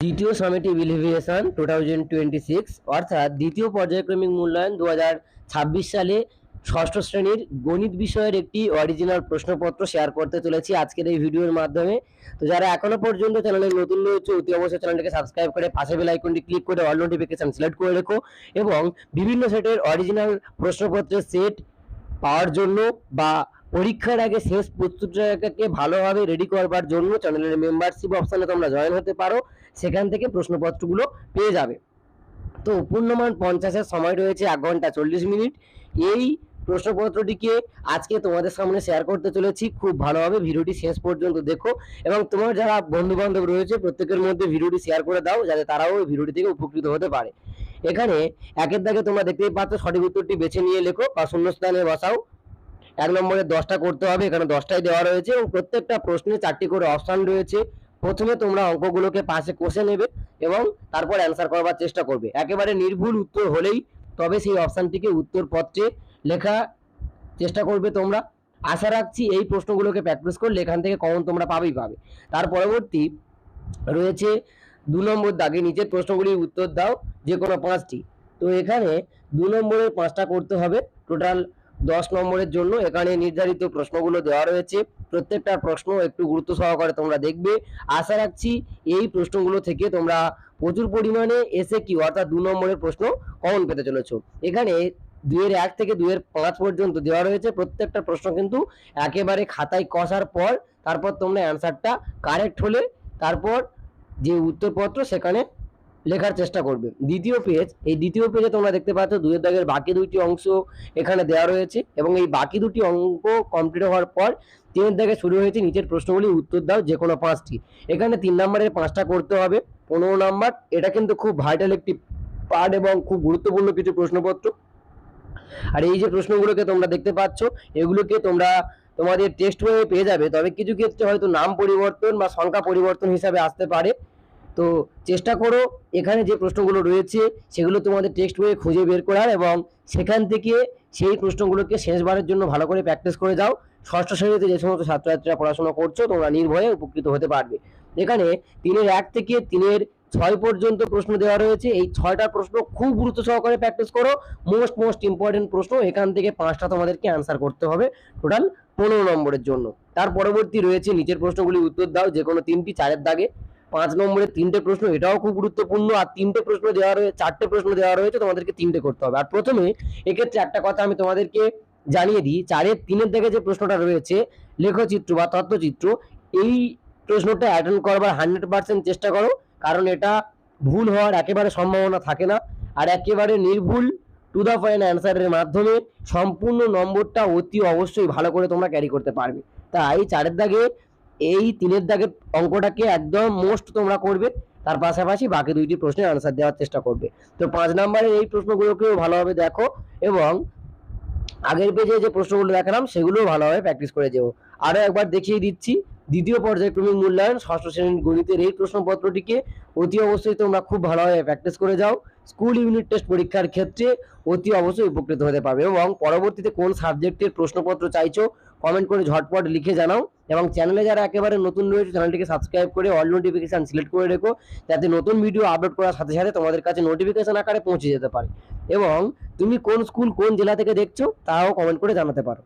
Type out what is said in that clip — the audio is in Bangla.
দ্বিতীয় সামেটিভ ইভ্যালুয়েশন 2026 অর্থাৎ দ্বিতীয় পর্যায়ক্রমিক মূল্যায়ন 2026 সালে ষষ্ঠ শ্রেণীর গণিত বিষয়ের একটি অরিজিনাল প্রশ্নপত্র শেয়ার করতে চলেছি আজকের এই ভিডিওর মাধ্যমে। তো যারা এখনো পর্যন্ত চ্যানেলে নতুন রয়েছে অতি অবশ্যই চ্যানেলটিকে সাবস্ক্রাইব করে পাশে বেল আইকনটি ক্লিক করে অল নোটিফিকেশন সিলেক্ট করে রেখো এবং বিভিন্ন সেটের অরিজিনাল প্রশ্নপত্রের সেট পাওয়ার জন্য বা পরীক্ষার আগে শেষ প্রস্তুতিটাকে ভালোভাবে রেডি করবার জন্য চ্যানেলের মেম্বারশিপ অপশানে তোমরা জয়েন হতে পারো, সেখান থেকে প্রশ্নপত্রগুলো পেয়ে যাবে। তো পূর্ণমান 50-এর সময় রয়েছে 1 ঘন্টা 40 মিনিট। এই প্রশ্নপত্রটিকে আজকে তোমাদের সামনে শেয়ার করতে চলেছি, খুব ভালোভাবে ভিডিওটি শেষ পর্যন্ত দেখো এবং তোমার যারা বন্ধু বান্ধব রয়েছে প্রত্যেকের মধ্যে ভিডিওটি শেয়ার করে দাও যাতে তারাও এই ভিডিওটি থেকে উপকৃত হতে পারে। এখানে একের দাগে তোমরা দেখতেই পাচ্ছ, সঠিক উত্তরটি বেছে নিয়ে লেখো বা শূন্যস্থানে বসাও। 1 নম্বরে 10টা করতে হবে, এখানে 10টাই দেওয়া রয়েছে এবং প্রত্যেকটা প্রশ্নে 4টি করে অপশান রয়েছে। প্রথমে তোমরা অঙ্কগুলোকে পাশে কষে নেবে এবং তারপর অ্যান্সার করবার চেষ্টা করবে। একেবারে নির্ভুল উত্তর হলেই তবে সেই অপশানটিকে উত্তরপত্রে লেখা চেষ্টা করবে তোমরা। আশা রাখছি এই প্রশ্নগুলোকে প্র্যাকটিস করলে এখান থেকে কমন তোমরা পাবেই পাবে। তার পরবর্তী রয়েছে 2 নম্বর দাগে নিচের প্রশ্নগুলির উত্তর দাও যে কোনো 5টি। তো এখানে 2 নম্বরের 5টা করতে হবে, টোটাল 10 নম্বরের জন্য এখানে নির্ধারিত প্রশ্নগুলো দেওয়া রয়েছে। প্রত্যেকটা প্রশ্ন একটু গুরুত্ব সহকারে তোমরা দেখবে। আশা রাখছি এই প্রশ্নগুলো থেকে তোমরা প্রচুর পরিমাণে এসএকিউ অর্থাৎ 2 নম্বরের প্রশ্ন কমন পেতে চলেছো। এখানে 2-1 থেকে 2-5 পর্যন্ত দেওয়া রয়েছে। প্রত্যেকটা প্রশ্ন কিন্তু একেবারে খাতায় কষার পর তারপর তোমরা অ্যান্সারটা কারেক্ট হলে তারপর যে উত্তরপত্র সেখানে লেখার চেষ্টা করবে। দ্বিতীয় পেজ, এই দ্বিতীয় পেজে তোমরা দেখতে পাচ্ছ 2 দাগের বাকি 2টি অংশ এখানে দেওয়া রয়েছে এবং এই বাকি 2টি অঙ্ক কমপ্লিট হওয়ার পর 3 দাগে শুরু হয়েছে নিচের প্রশ্নগুলি উত্তর দাও যে কোনো 5টি। এখানে 3 নম্বরের 5টা করতে হবে, 15 নম্বর। এটা কিন্তু খুব ভাইটাল একটি পার্ট এবং খুব গুরুত্বপূর্ণ কিছু প্রশ্নপত্র। আর এই যে প্রশ্নগুলোকে তোমরা দেখতে পাচ্ছ এগুলোকে তোমরা তোমাদের টেক্সট বইয়ে পেয়ে যাবে, তবে কিছু ক্ষেত্রে হয়তো নাম পরিবর্তন বা সংখ্যা পরিবর্তন হিসাবে আসতে পারে। তো চেষ্টা করো এখানে যে প্রশ্নগুলো রয়েছে সেগুলো তোমাদের টেক্সট বইয়ে খুঁজে বের করার এবং সেখান থেকে সেই প্রশ্নগুলোকে শেষবারের জন্য ভালো করে প্র্যাকটিস করে যাও। ষষ্ঠ শ্রেণীতে যে সমস্ত ছাত্রছাত্রীরা পড়াশোনা করছো তোমরা নির্ভয়ে উপকৃত হতে পারবে। এখানে 3-1 থেকে 3-6 পর্যন্ত প্রশ্ন দেওয়া রয়েছে। এই 6টা প্রশ্ন খুব গুরুত্ব সহকারে প্র্যাকটিস করো, মোস্ট ইম্পর্টেন্ট প্রশ্ন। এখান থেকে 5টা তোমাদেরকে অ্যান্সার করতে হবে, টোটাল 15 নম্বরের জন্য। তার পরবর্তী রয়েছে নিচের প্রশ্নগুলি উত্তর দাও যে কোনো 3টি 4-এর দাগে। 5 নম্বরের 3টে প্রশ্ন, এটাও খুব গুরুত্বপূর্ণ। আর 3টে প্রশ্ন দেওয়া রয়েছে, 4টে প্রশ্ন দেওয়া রয়েছে, তোমাদেরকে 3টে করতে হবে। আর প্রথমে এক্ষেত্রে একটা কথা আমি তোমাদেরকে জানিয়ে দিই, 4-3 দাগে যে প্রশ্নটা রয়েছে লেখচিত্র বা তথ্যচিত্র, এই প্রশ্নটা অ্যাটেন্ড করবার 100% চেষ্টা করো, কারণ এটা ভুল হওয়ার একেবারে সম্ভাবনা থাকে না। আর একেবারে নির্ভুল টু দ্য পয়েন্ট অ্যান্সারের মাধ্যমে সম্পূর্ণ নম্বরটা অতি অবশ্যই ভালো করে তোমরা ক্যারি করতে পারবে। তাই 4-এর দাগে এই 3-এর দাগের অঙ্কটাকে একদম মোস্ট তোমরা করবে, তার পাশাপাশি বাকি 2টি প্রশ্নের আনসার দেওয়ার চেষ্টা করবে। তো 5 নম্বরের এই প্রশ্নগুলোকেও ভালোভাবে দেখো এবং আগের পেজে যে প্রশ্নগুলো দেখালাম সেগুলোও ভালোভাবে প্র্যাকটিস করে যেও। আরও একবার দেখিয়ে দিচ্ছি, দ্বিতীয় পর্যায়ক্রমিক মূল্যায়ন ষষ্ঠ শ্রেণীর গণিতের এই প্রশ্নপত্রটিকে অতি অবশ্যই তোমরা খুব ভালোভাবে প্র্যাকটিস করে যাও। স্কুল ইউনিট টেস্ট পরীক্ষার ক্ষেত্রে অতি অবশ্যই উপকৃত হতে পারবে এবং পরবর্তীতে কোন সাবজেক্টের প্রশ্নপত্র চাইছো কমেন্ট করে ঝটপট লিখে জানাও এবং চ্যানেলে যারা একেবারে নতুন রয়েছে চ্যানেলটিকে সাবস্ক্রাইব করে অল নোটিফিকেশন সিলেক্ট করে রেখো, যাতে নতুন ভিডিও আপলোড করার সাথে সাথে তোমাদের কাছে নোটিফিকেশন আকারে পৌঁছে যেতে পারে। এবং তুমি কোন স্কুল কোন জেলা থেকে দেখছো তাও কমেন্ট করে জানাতে পারো।